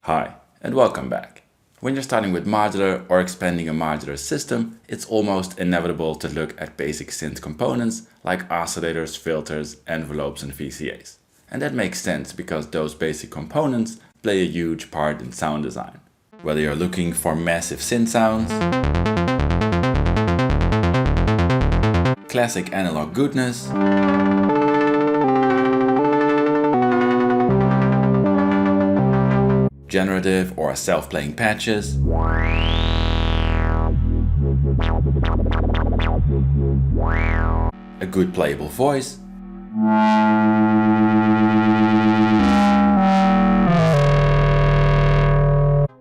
Hi, and welcome back. When you're starting with modular or expanding a modular system, it's almost inevitable to look at basic synth components like oscillators, filters, envelopes, and VCAs. And that makes sense because those basic components play a huge part in sound design. Whether you're looking for massive synth sounds, classic analog goodness, generative or self-playing patches, a good playable voice,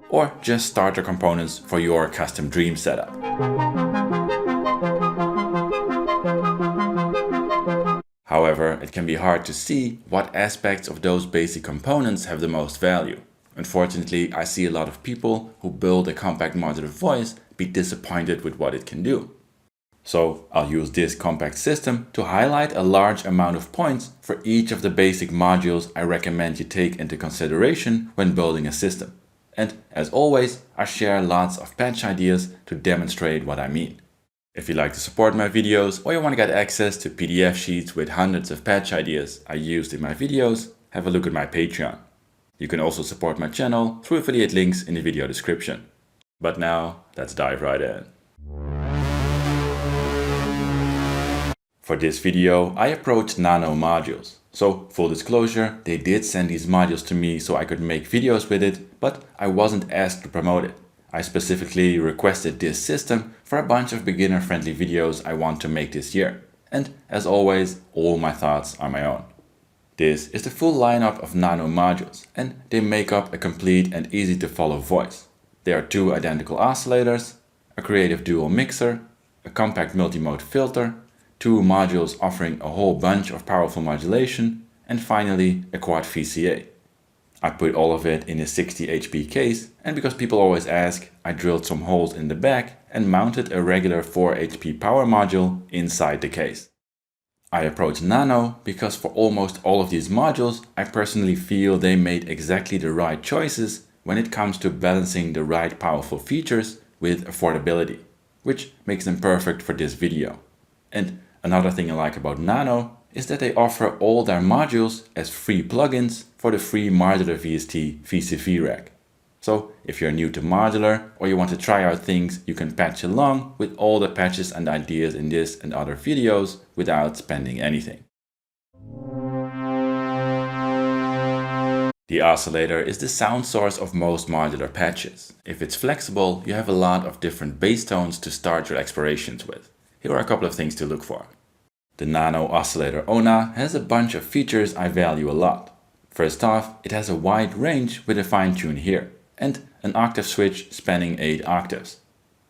or just starter components for your custom dream setup. However, it can be hard to see what aspects of those basic components have the most value. Unfortunately, I see a lot of people who build a compact modular voice be disappointed with what it can do. So I'll use this compact system to highlight a large amount of points for each of the basic modules I recommend you take into consideration when building a system. And as always, I share lots of patch ideas to demonstrate what I mean. If you'd like to support my videos or you want to get access to PDF sheets with hundreds of patch ideas I used in my videos, have a look at my Patreon. You can also support my channel through affiliate links in the video description. But now, let's dive right in. For this video, I approached Nano modules. So, full disclosure, they did send these modules to me so I could make videos with it, but I wasn't asked to promote it. I specifically requested this system for a bunch of beginner-friendly videos I want to make this year. And as always, all my thoughts are my own. This is the full lineup of Nano modules, and they make up a complete and easy to follow voice. There are 2 identical oscillators, a creative dual mixer, a compact multimode filter, 2 modules offering a whole bunch of powerful modulation, and finally a quad VCA. I put all of it in a 60 HP case, and because people always ask, I drilled some holes in the back and mounted a regular 4 HP power module inside the case. I approached Nano because for almost all of these modules, I personally feel they made exactly the right choices when it comes to balancing the right powerful features with affordability, which makes them perfect for this video. And another thing I like about Nano is that they offer all their modules as free plugins for the free modular VST VCAs. So if you're new to modular or you want to try out things, you can patch along with all the patches and ideas in this and other videos without spending anything. The oscillator is the sound source of most modular patches. If it's flexible, you have a lot of different bass tones to start your explorations with. Here are a couple of things to look for. The Nano oscillator ONA has a bunch of features I value a lot. First off, it has a wide range with a fine tune here, and an octave switch spanning 8 octaves.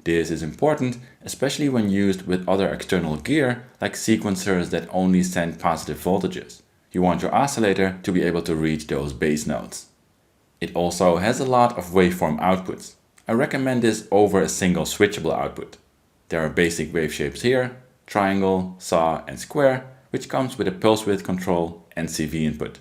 This is important, especially when used with other external gear like sequencers that only send positive voltages. You want your oscillator to be able to reach those bass notes. It also has a lot of waveform outputs. I recommend this over a single switchable output. There are basic wave shapes here, triangle, saw, and square, which comes with a pulse width control and CV input.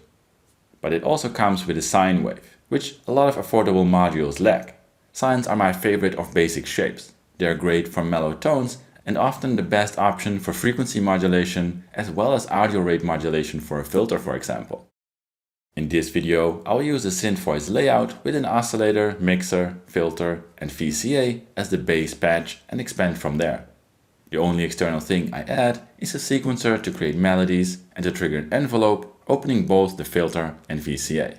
But it also comes with a sine wave, which a lot of affordable modules lack. Sines are my favorite of basic shapes. They are great for mellow tones and often the best option for frequency modulation as well as audio rate modulation for a filter, for example. In this video, I'll use a synth voice layout with an oscillator, mixer, filter, and VCA as the base patch and expand from there. The only external thing I add is a sequencer to create melodies and to trigger an envelope, opening both the filter and VCA.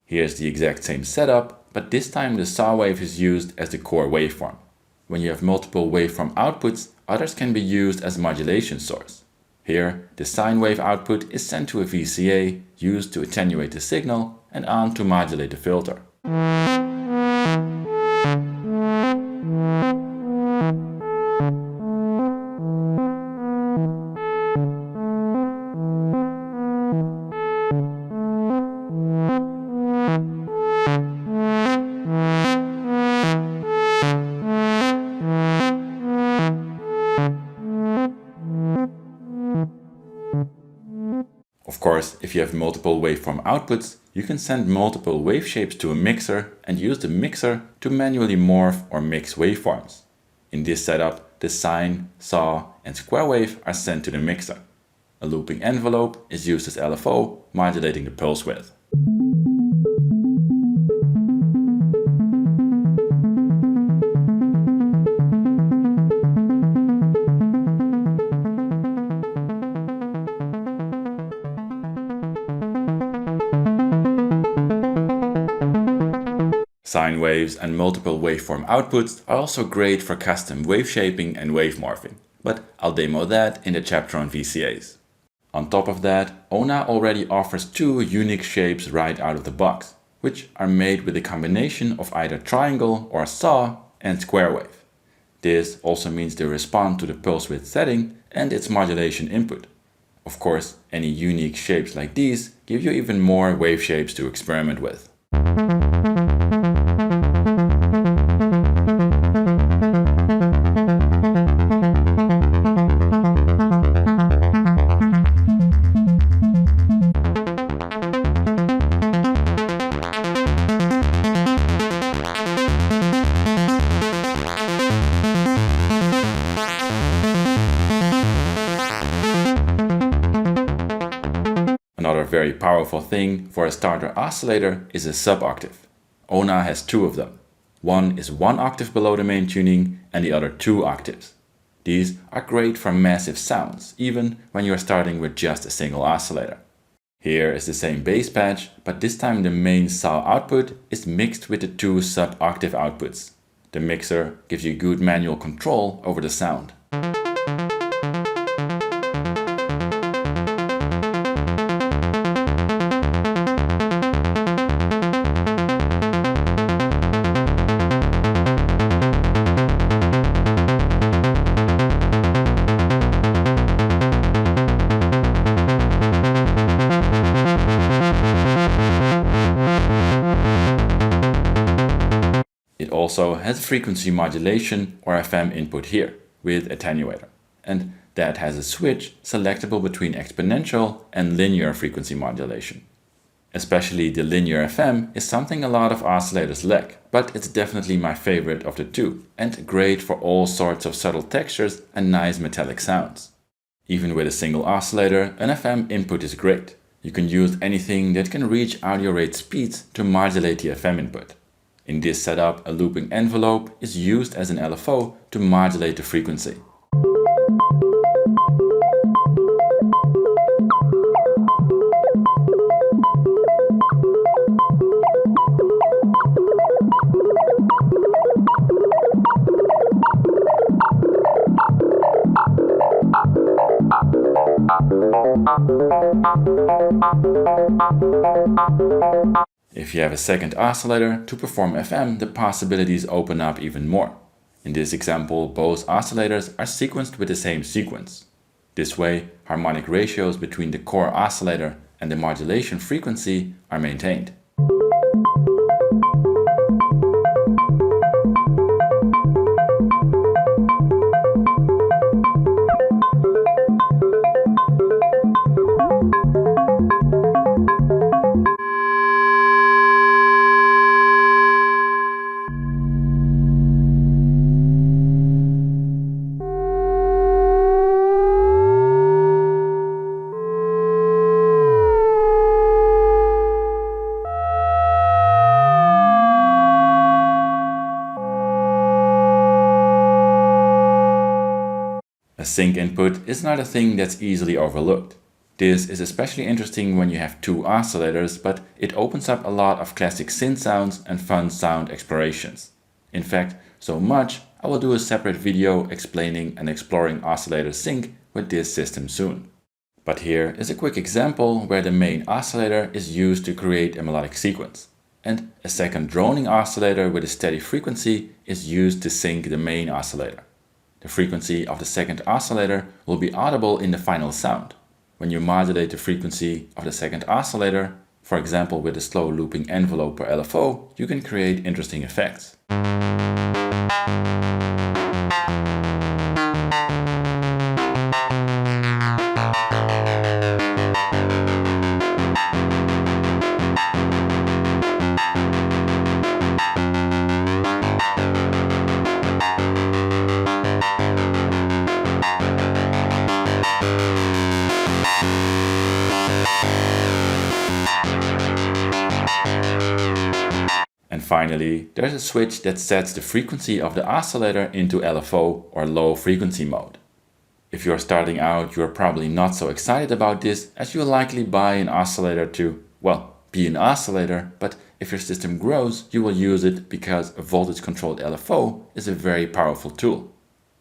Here's the exact same setup, but this time the saw wave is used as the core waveform. When you have multiple waveform outputs, others can be used as a modulation source. Here, the sine wave output is sent to a VCA used to attenuate the signal and on to modulate the filter. Of course, if you have multiple waveform outputs, you can send multiple wave shapes to a mixer and use the mixer to manually morph or mix waveforms. In this setup, the sine, saw, and square wave are sent to the mixer. A looping envelope is used as LFO, modulating the pulse width. Sine waves and multiple waveform outputs are also great for custom wave shaping and wave morphing, but I'll demo that in the chapter on VCAs. On top of that, ONA already offers two unique shapes right out of the box, which are made with a combination of either triangle or saw and square wave. This also means they respond to the pulse width setting and its modulation input. Of course, any unique shapes like these give you even more wave shapes to experiment with. Another very powerful thing for a starter oscillator is a sub-octave. ONA has two of them. One is 1 octave below the main tuning and the other 2 octaves. These are great for massive sounds, even when you are starting with just a single oscillator. Here is the same bass patch, but this time the main saw output is mixed with the 2 sub-octave outputs. The mixer gives you good manual control over the sound. It also has frequency modulation or FM input here with attenuator, and that has a switch selectable between exponential and linear frequency modulation. Especially the linear FM is something a lot of oscillators lack, but it's definitely my favorite of the two and great for all sorts of subtle textures and nice metallic sounds. Even with a single oscillator, an FM input is great. You can use anything that can reach audio rate speeds to modulate the FM input. In this setup, a looping envelope is used as an LFO to modulate the frequency. If you have a second oscillator to perform FM, the possibilities open up even more. In this example, both oscillators are sequenced with the same sequence. This way, harmonic ratios between the core oscillator and the modulation frequency are maintained. A sync input is not a thing that's easily overlooked. This is especially interesting when you have two oscillators, but it opens up a lot of classic synth sounds and fun sound explorations. In fact, so much I will do a separate video explaining and exploring oscillator sync with this system soon. But here is a quick example where the main oscillator is used to create a melodic sequence, and a second droning oscillator with a steady frequency is used to sync the main oscillator. The frequency of the second oscillator will be audible in the final sound. When you modulate the frequency of the second oscillator, for example with a slow looping envelope per LFO, you can create interesting effects. And finally, there's a switch that sets the frequency of the oscillator into LFO or low frequency mode. If you're starting out, you're probably not so excited about this, as you'll likely buy an oscillator to, well, be an oscillator, but if your system grows, you will use it because a voltage controlled LFO is a very powerful tool.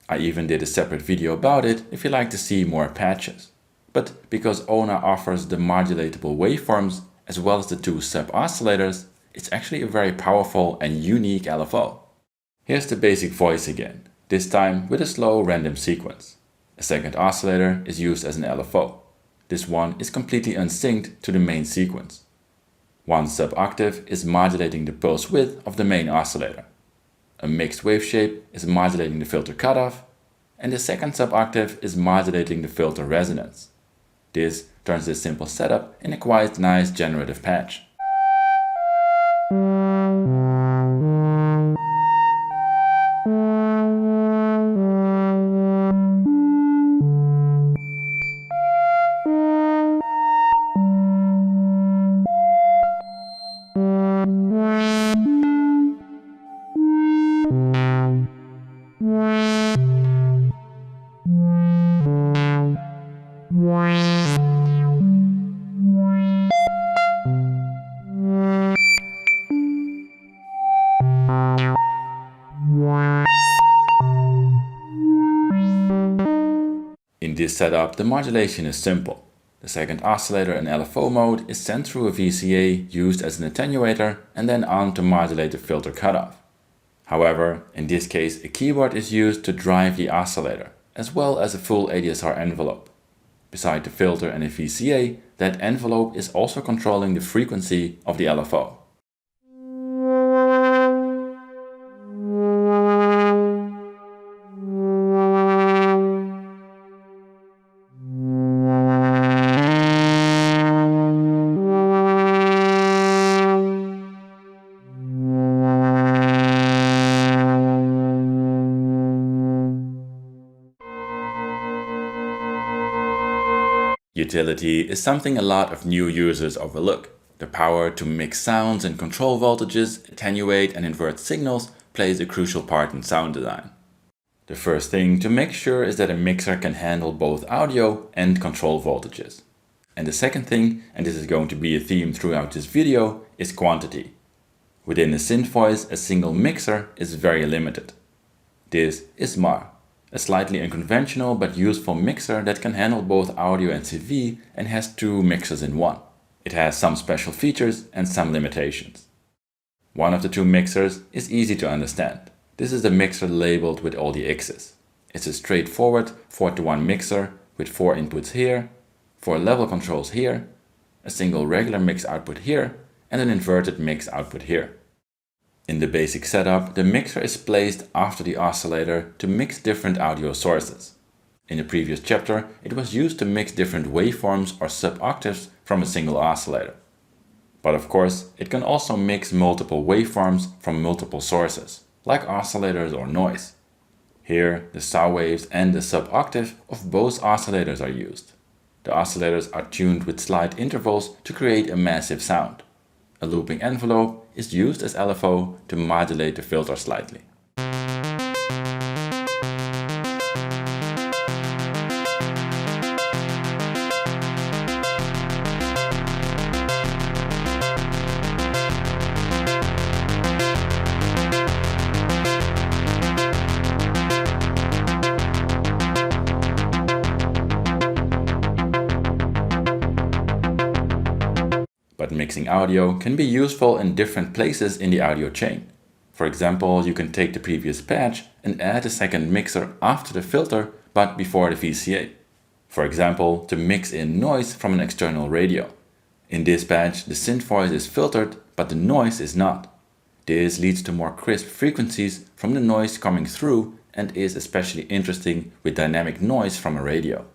I even did a separate video about it if you'd like to see more patches. But because ONA offers the modulatable waveforms as well as the two sub-oscillators, it's actually a very powerful and unique LFO. Here's the basic voice again, this time with a slow random sequence. A second oscillator is used as an LFO. This one is completely unsynced to the main sequence. One sub-octave is modulating the pulse width of the main oscillator. A mixed wave shape is modulating the filter cutoff, and the second sub-octave is modulating the filter resonance. This turns this simple setup in a quite nice generative patch. In this setup, the modulation is simple. The second oscillator in LFO mode is sent through a VCA used as an attenuator and then on to modulate the filter cutoff. However, in this case, a keyboard is used to drive the oscillator, as well as a full ADSR envelope. Beside the filter and a VCA, that envelope is also controlling the frequency of the LFO. Utility is something a lot of new users overlook. The power to mix sounds and control voltages, attenuate and invert signals plays a crucial part in sound design. The first thing to make sure is that a mixer can handle both audio and control voltages. And the second thing, and this is going to be a theme throughout this video, is quantity. Within a synth voice, a single mixer is very limited. This is MAR. A slightly unconventional but useful mixer that can handle both audio and CV and has two mixers in one. It has some special features and some limitations. One of the two mixers is easy to understand. This is the mixer labeled with all the X's. It's a straightforward 4:1 mixer with 4 inputs here, 4 level controls here, a single regular mix output here, and an inverted mix output here. In the basic setup, the mixer is placed after the oscillator to mix different audio sources. In the previous chapter, it was used to mix different waveforms or sub-octaves from a single oscillator. But of course, it can also mix multiple waveforms from multiple sources, like oscillators or noise. Here, the saw waves and the sub-octave of both oscillators are used. The oscillators are tuned with slight intervals to create a massive sound. A looping envelope is used as LFO to modulate the filter slightly. But mixing audio can be useful in different places in the audio chain. For example, you can take the previous patch and add a second mixer after the filter but before the VCA. For example, to mix in noise from an external radio. In this patch, the synth voice is filtered but the noise is not. This leads to more crisp frequencies from the noise coming through and is especially interesting with dynamic noise from a radio.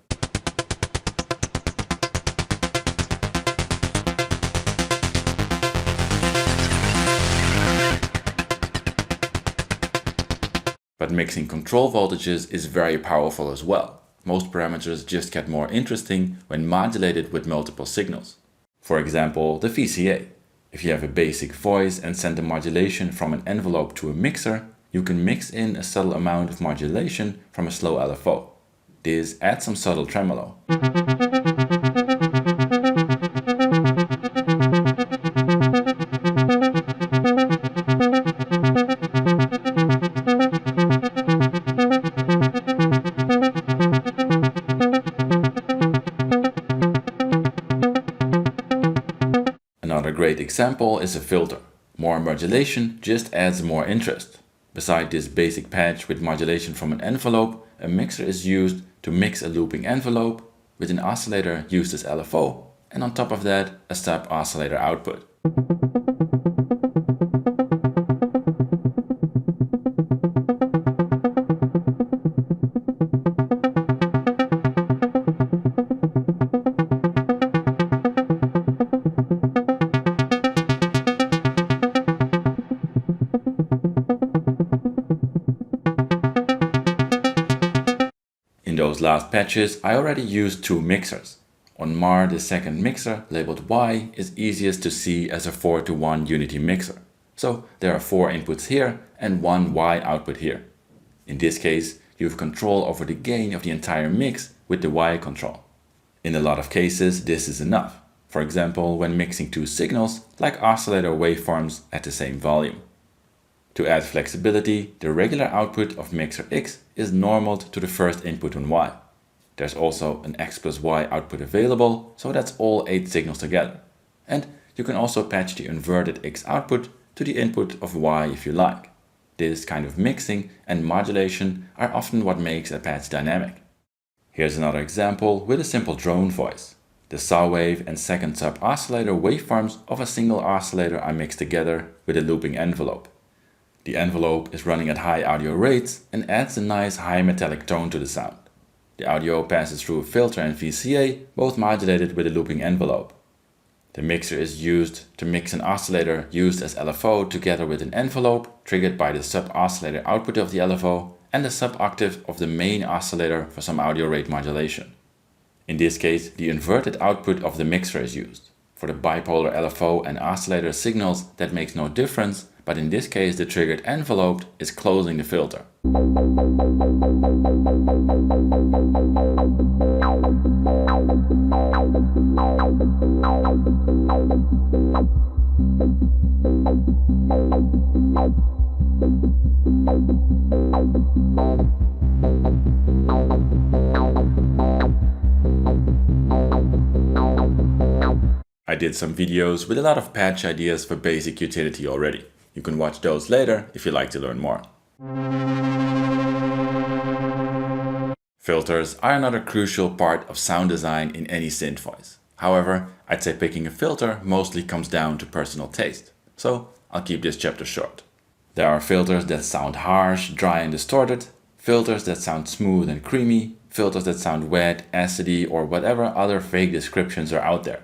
But mixing control voltages is very powerful as well. most parameters just get more interesting when modulated with multiple signals. For example, the VCA. If you have a basic voice and send the modulation from an envelope to a mixer, you can mix in a subtle amount of modulation from a slow LFO. This adds some subtle tremolo. Another great example is a filter. More modulation just adds more interest. Beside this basic patch with modulation from an envelope, a mixer is used to mix a looping envelope, with an oscillator used as LFO, and on top of that, a sub-oscillator output. In those last patches, I already used two mixers. On MAR, the second mixer, labeled Y, is easiest to see as a 4:1 unity mixer. So there are 4 inputs here and 1 Y output here. In this case, you have control over the gain of the entire mix with the Y control. In a lot of cases, this is enough. For example, when mixing 2 signals, like oscillator waveforms at the same volume. To add flexibility, the regular output of mixer X is normaled to the first input on Y. There's also an X plus Y output available, so that's all 8 signals together. And you can also patch the inverted X output to the input of Y if you like. This kind of mixing and modulation are often what makes a patch dynamic. Here's another example with a simple drone voice. The saw wave and second sub-oscillator waveforms of a single oscillator are mixed together with a looping envelope. The envelope is running at high audio rates and adds a nice high metallic tone to the sound. The audio passes through a filter and VCA, both modulated with a looping envelope. The mixer is used to mix an oscillator used as LFO together with an envelope triggered by the sub-oscillator output of the LFO and the sub-octave of the main oscillator for some audio rate modulation. In this case, the inverted output of the mixer is used. For the bipolar LFO and oscillator signals, that makes no difference, but in this case the triggered envelope is closing the filter. I did some videos with a lot of patch ideas for basic utility already. You can watch those later if you'd like to learn more. Filters are another crucial part of sound design in any synth voice. However, I'd say picking a filter mostly comes down to personal taste. So I'll keep this chapter short. There are filters that sound harsh, dry and distorted, filters that sound smooth and creamy, filters that sound wet, acidy, or whatever other vague descriptions are out there.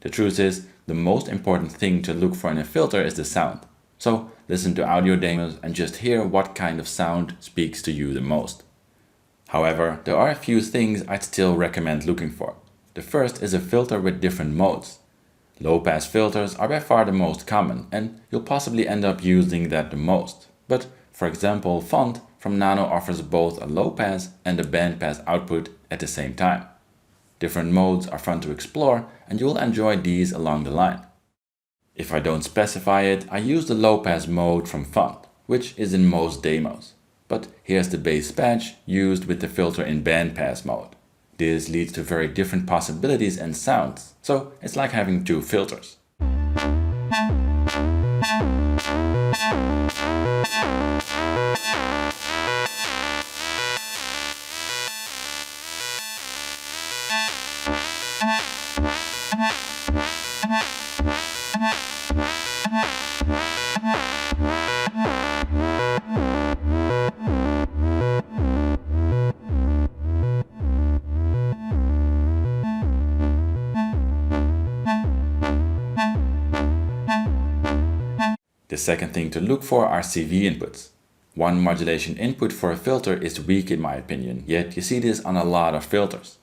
The truth is, the most important thing to look for in a filter is the sound. So listen to audio demos and just hear what kind of sound speaks to you the most. However, there are a few things I'd still recommend looking for. The first is a filter with different modes. Low-pass filters are by far the most common, and you'll possibly end up using that the most. But, for example, Font from Nano offers both a low-pass and a band-pass output at the same time. Different modes are fun to explore, and you'll enjoy these along the line. If I don't specify it, I use the low-pass mode from Font, which is in most demos. But here's the base patch used with the filter in bandpass mode. This leads to very different possibilities and sounds, so it's like having 2 filters. The second thing to look for are CV inputs. One modulation input for a filter is weak in my opinion, yet you see this on a lot of filters.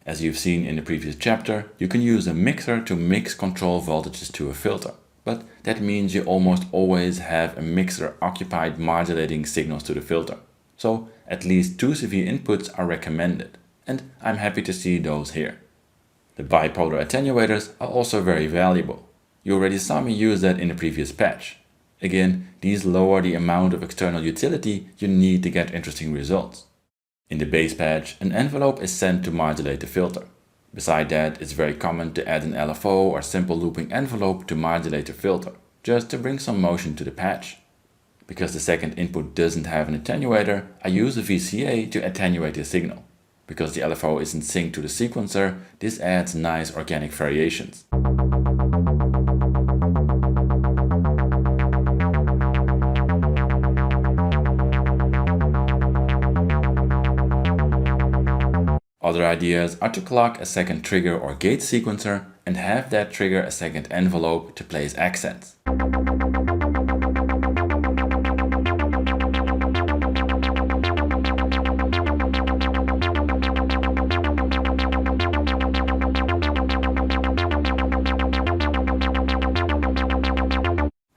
As you've seen in the previous chapter, you can use a mixer to mix control voltages to a filter. But that means you almost always have a mixer occupied modulating signals to the filter. So at least 2 CV inputs are recommended, and I'm happy to see those here. The bipolar attenuators are also very valuable. You already saw me use that in the previous patch. Again, these lower the amount of external utility you need to get interesting results. In the base patch, an envelope is sent to modulate the filter. Beside that, it's very common to add an LFO or simple looping envelope to modulate the filter, just to bring some motion to the patch. Because the second input doesn't have an attenuator, I use a VCA to attenuate the signal. Because the LFO is in sync to the sequencer, this adds nice organic variations. Other ideas are to clock a second trigger or gate sequencer and have that trigger a second envelope to place accents.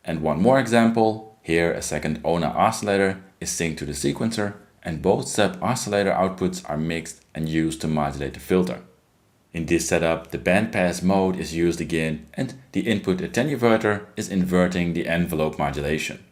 And one more example, here a second ONA oscillator is synced to the sequencer and both sub-oscillator outputs are mixed and used to modulate the filter. In this setup, the bandpass mode is used again and the input attenuator is inverting the envelope modulation.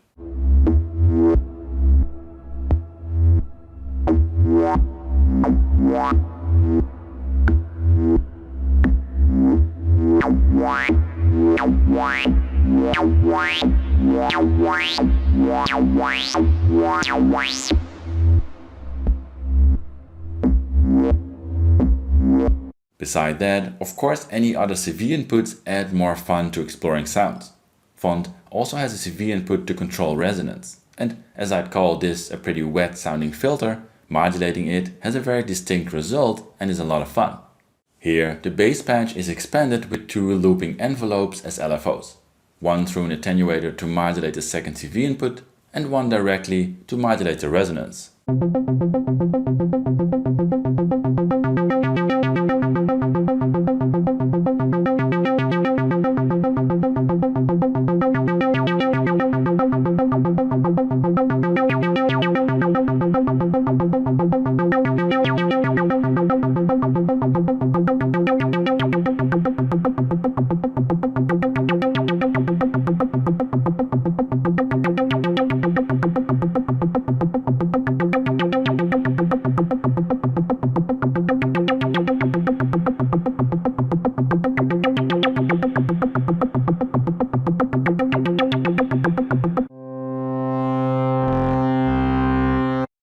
Beside that, of course, any other CV inputs add more fun to exploring sounds. Font also has a CV input to control resonance, and as I'd call this a pretty wet sounding filter, modulating it has a very distinct result and is a lot of fun. Here, the bass patch is expanded with 2 looping envelopes as LFOs, one through an attenuator to modulate the second CV input, and one directly to modulate the resonance.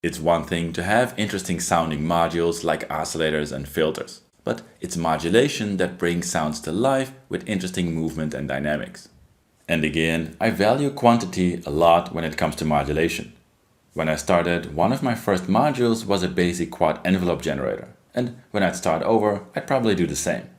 It's one thing to have interesting sounding modules like oscillators and filters, but it's modulation that brings sounds to life with interesting movement and dynamics. And again, I value quantity a lot when it comes to modulation. When I started, one of my first modules was a basic quad envelope generator, and when I'd start over, I'd probably do the same.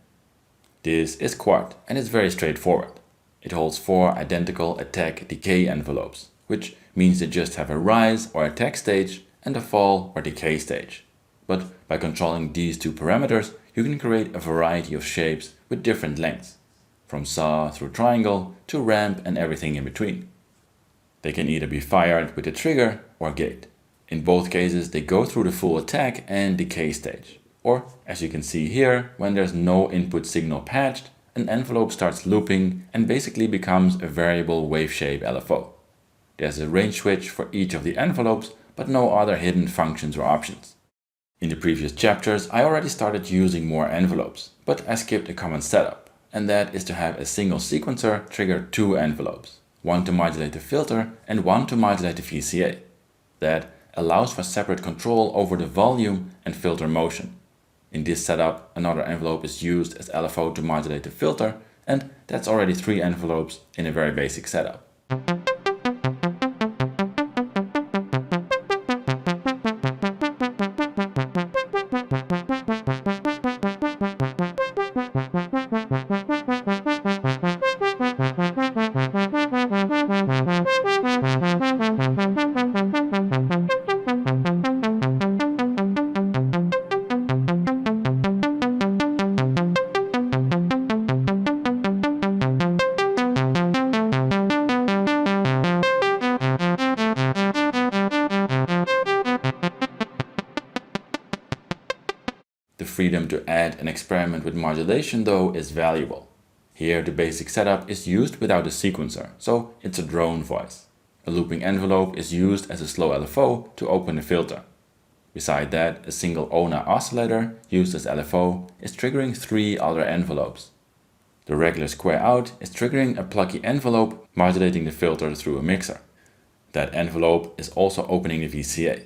This is quad and it's very straightforward. It holds 4 identical attack-decay envelopes, which means they just have a rise or attack stage and a fall or decay stage. But by controlling these 2 parameters, you can create a variety of shapes with different lengths, from saw through triangle to ramp and everything in between. They can either be fired with a trigger or gate. In both cases, they go through the full attack and decay stage. Or, as you can see here, when there's no input signal patched, an envelope starts looping and basically becomes a variable wave shape LFO. There's a range switch for each of the envelopes, but no other hidden functions or options. In the previous chapters, I already started using more envelopes, but I skipped a common setup, and that is to have a single sequencer trigger 2 envelopes, one to modulate the filter and one to modulate the VCA. That allows for separate control over the volume and filter motion. In this setup, another envelope is used as LFO to modulate the filter, and that's already 3 envelopes in a very basic setup. freedom to add and experiment with modulation though is valuable. Here the basic setup is used without a sequencer, so it's a drone voice. A looping envelope is used as a slow LFO to open the filter. Beside that, a single ONA oscillator used as LFO is triggering 3 other envelopes. The regular square out is triggering a plucky envelope modulating the filter through a mixer. That envelope is also opening the VCA.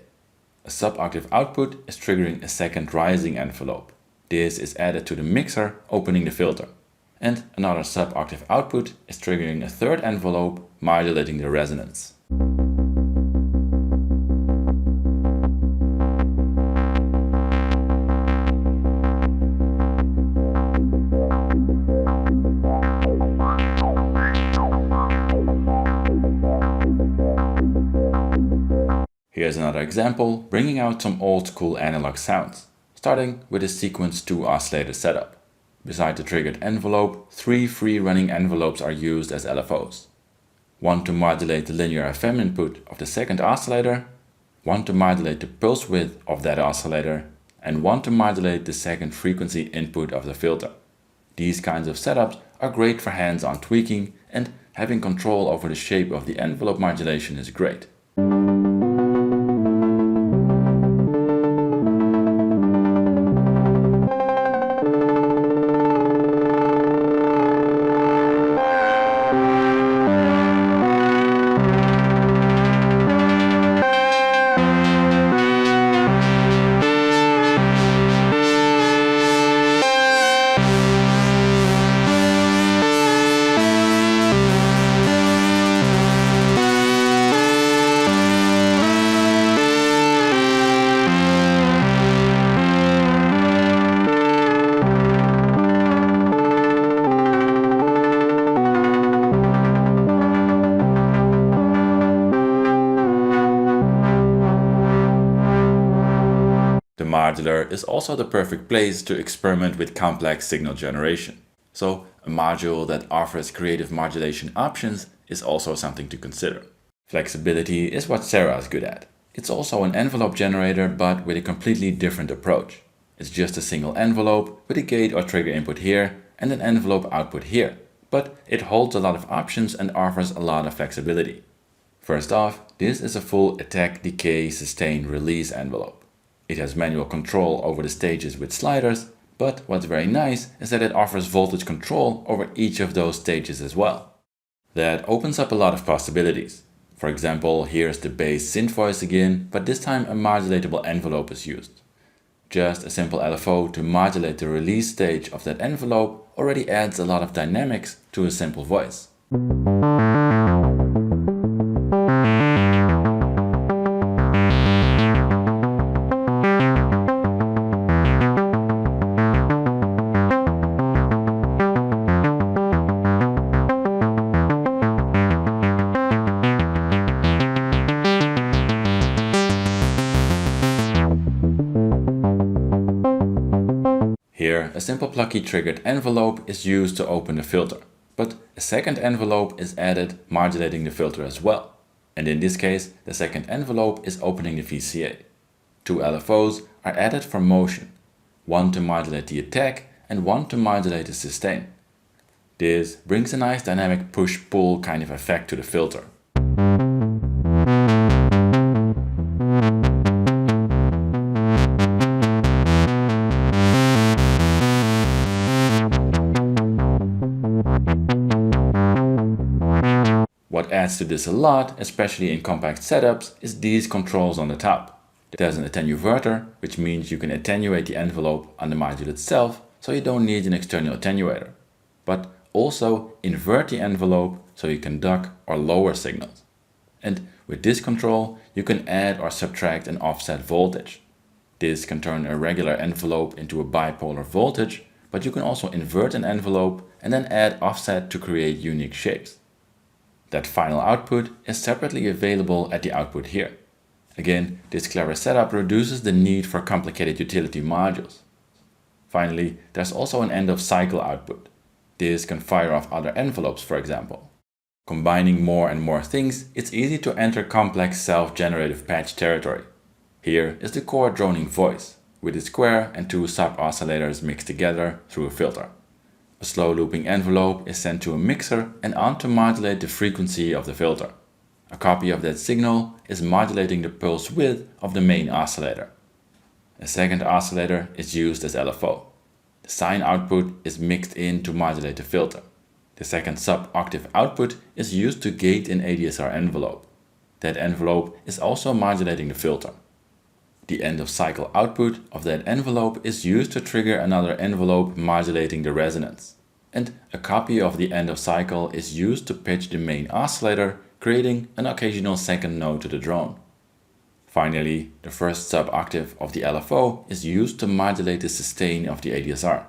A sub-octave output is triggering a second rising envelope. This is added to the mixer opening the filter. And another sub-octave output is triggering a third envelope modulating the resonance. Here's another example, bringing out some old school analog sounds, starting with a sequence 2 oscillator setup. Beside the triggered envelope, 3 free running envelopes are used as LFOs. One to modulate the linear FM input of the second oscillator, one to modulate the pulse width of that oscillator, and one to modulate the second frequency input of the filter. These kinds of setups are great for hands-on tweaking, and having control over the shape of the envelope modulation is great. Modular is also the perfect place to experiment with complex signal generation. So a module that offers creative modulation options is also something to consider. Flexibility is what Sarah is good at. It's also an envelope generator, but with a completely different approach. It's just a single envelope with a gate or trigger input here and an envelope output here, but it holds a lot of options and offers a lot of flexibility. First off, this is a full attack, decay, sustain, release envelope. It has manual control over the stages with sliders, but what's very nice is that it offers voltage control over each of those stages as well. That opens up a lot of possibilities. For example, here's the bass synth voice again, but this time a modulatable envelope is used. Just a simple LFO to modulate the release stage of that envelope already adds a lot of dynamics to a simple voice. Here, a simple plucky triggered envelope is used to open the filter, but a second envelope is added modulating the filter as well. And in this case, the second envelope is opening the VCA. 2 LFOs are added for motion, one to modulate the attack and one to modulate the sustain. This brings a nice dynamic push-pull kind of effect to the filter. What adds to this a lot, especially in compact setups, is these controls on the top. There's an attenuverter, which means you can attenuate the envelope on the module itself, so you don't need an external attenuator. But also invert the envelope so you can duck or lower signals. And with this control, you can add or subtract an offset voltage. This can turn a regular envelope into a bipolar voltage, but you can also invert an envelope and then add offset to create unique shapes. That final output is separately available at the output here. Again, this clever setup reduces the need for complicated utility modules. Finally, there's also an end of cycle output. This can fire off other envelopes, for example. Combining more and more things, it's easy to enter complex self-generative patch territory. Here is the core droning voice. with a square and two sub-oscillators mixed together through a filter. A slow looping envelope is sent to a mixer and on to modulate the frequency of the filter. A copy of that signal is modulating the pulse width of the main oscillator. A second oscillator is used as LFO. The sine output is mixed in to modulate the filter. The second sub-octave output is used to gate an ADSR envelope. That envelope is also modulating the filter. The end of cycle output of that envelope is used to trigger another envelope modulating the resonance. And a copy of the end of cycle is used to pitch the main oscillator, creating an occasional second note to the drone. Finally, the first sub-octave of the LFO is used to modulate the sustain of the ADSR.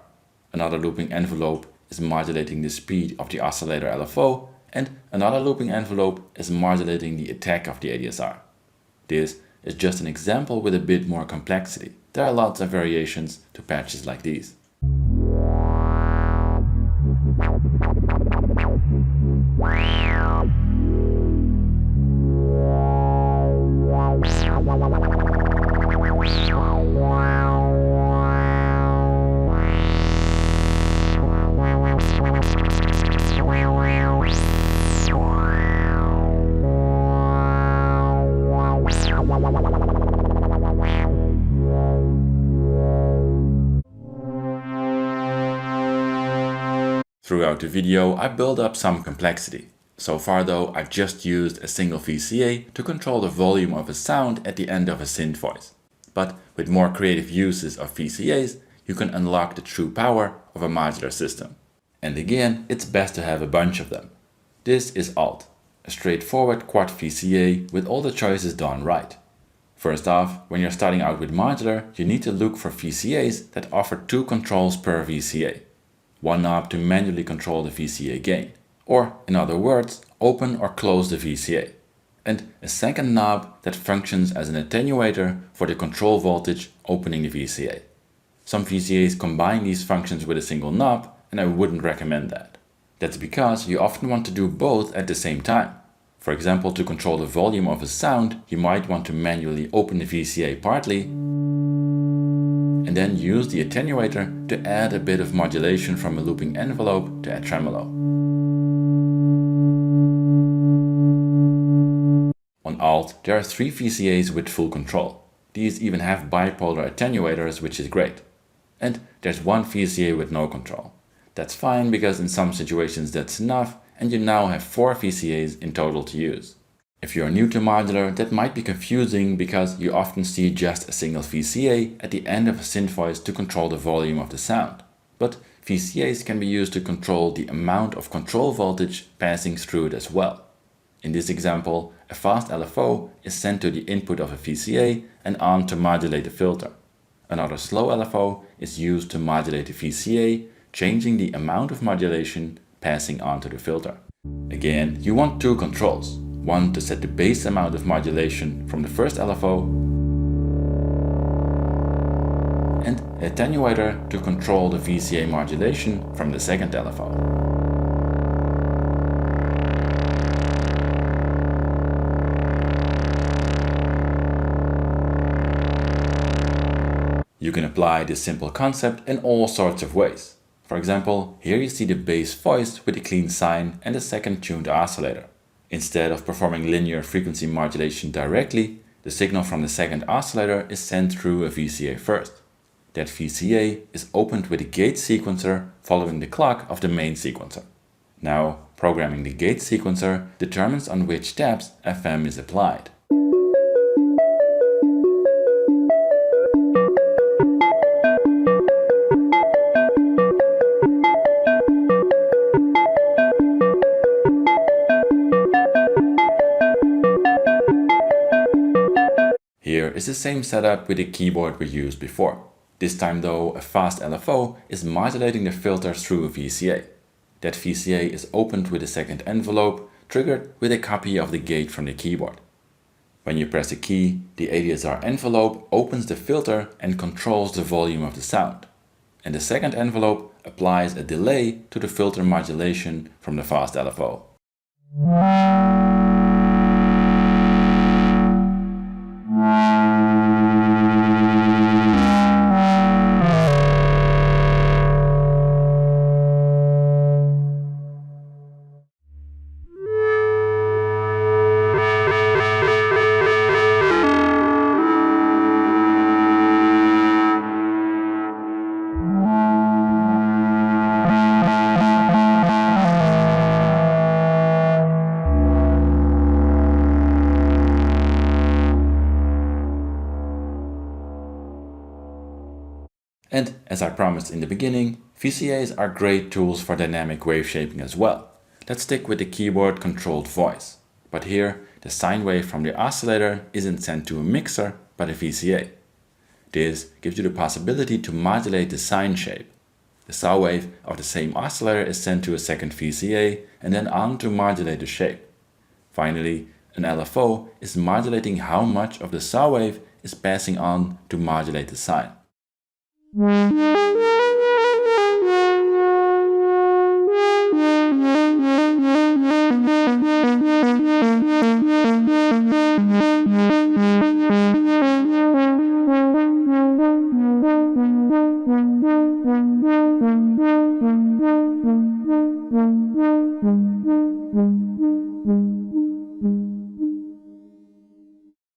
Another looping envelope is modulating the speed of the oscillator LFO, and another looping envelope is modulating the attack of the ADSR. This is just an example with a bit more complexity. There are lots of variations to patches like these. Throughout the video, I built up some complexity. So far though, I've just used a single VCA to control the volume of a sound at the end of a synth voice. But with more creative uses of VCAs, you can unlock the true power of a modular system. And again, it's best to have a bunch of them. This is Alt, a straightforward quad VCA with all the choices done right. First off, when you're starting out with modular, you need to look for VCAs that offer two controls per VCA. One knob to manually control the VCA gain, or in other words, open or close the VCA, and a second knob that functions as an attenuator for the control voltage opening the VCA. Some VCAs combine these functions with a single knob, and I wouldn't recommend that. That's because you often want to do both at the same time. For example, to control the volume of a sound, you might want to manually open the VCA partly, and then use the attenuator to add a bit of modulation from a looping envelope to add tremolo. On Alt, there are 3 VCAs with full control. These even have bipolar attenuators, which is great. And there's one VCA with no control. That's fine because in some situations that's enough, and you now have 4 VCAs in total to use. If you're new to modular, that might be confusing because you often see just a single VCA at the end of a synth voice to control the volume of the sound. But VCAs can be used to control the amount of control voltage passing through it as well. In this example, a fast LFO is sent to the input of a VCA and on to modulate the filter. Another slow LFO is used to modulate the VCA, changing the amount of modulation passing on to the filter. Again, you want 2 controls. One to set the base amount of modulation from the first LFO, and an attenuator to control the VCA modulation from the second LFO. You can apply this simple concept in all sorts of ways. For example, here you see the bass voice with a clean sine and a second tuned oscillator. Instead of performing linear frequency modulation directly, the signal from the second oscillator is sent through a VCA first. That VCA is opened with a gate sequencer following the clock of the main sequencer. Now, programming the gate sequencer determines on which steps FM is applied. Here is the same setup with the keyboard we used before. This time though, a fast LFO is modulating the filter through a VCA. That VCA is opened with a second envelope, triggered with a copy of the gate from the keyboard. When you press a key, the ADSR envelope opens the filter and controls the volume of the sound. And the second envelope applies a delay to the filter modulation from the fast LFO. as I promised in the beginning, VCAs are great tools for dynamic wave shaping as well. Let's stick with the keyboard controlled voice. But here, the sine wave from the oscillator isn't sent to a mixer, but a VCA. This gives you the possibility to modulate the sine shape. The saw wave of the same oscillator is sent to a second VCA and then on to modulate the shape. Finally, an LFO is modulating how much of the saw wave is passing on to modulate the sine.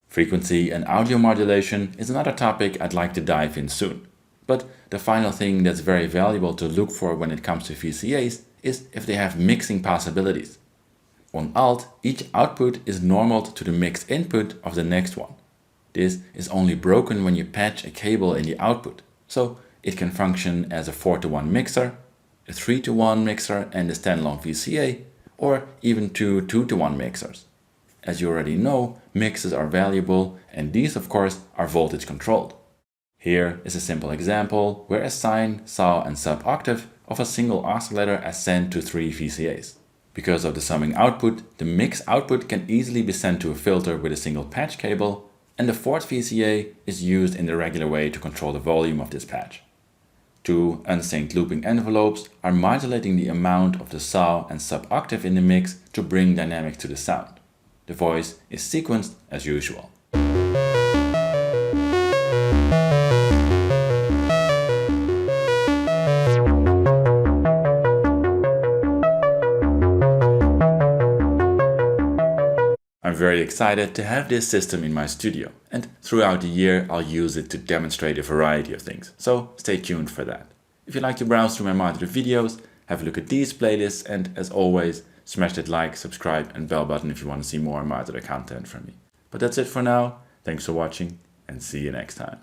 Frequency and audio modulation is another topic I'd like to dive in soon. But the final thing that's very valuable to look for when it comes to VCAs is if they have mixing possibilities. On Alt, each output is normaled to the mixed input of the next one. This is only broken when you patch a cable in the output, so it can function as a 4:1 mixer, a 3:1 mixer and a standalone VCA, or even two 2:1 mixers. As you already know, mixes are valuable, and these of course are voltage controlled. Here is a simple example where a sine, saw and sub-octave of a single oscillator are sent to 3 VCAs. Because of the summing output, the mix output can easily be sent to a filter with a single patch cable, and the 4th VCA is used in the regular way to control the volume of this patch. 2 unsynced looping envelopes are modulating the amount of the saw and sub-octave in the mix to bring dynamics to the sound. The voice is sequenced as usual. I'm very excited to have this system in my studio, and throughout the year I'll use it to demonstrate a variety of things, so stay tuned for that. If you like to browse through my modular videos, have a look at these playlists, and as always, smash that like, subscribe and bell button if you want to see more modular content from me. But that's it for now, thanks for watching and see you next time.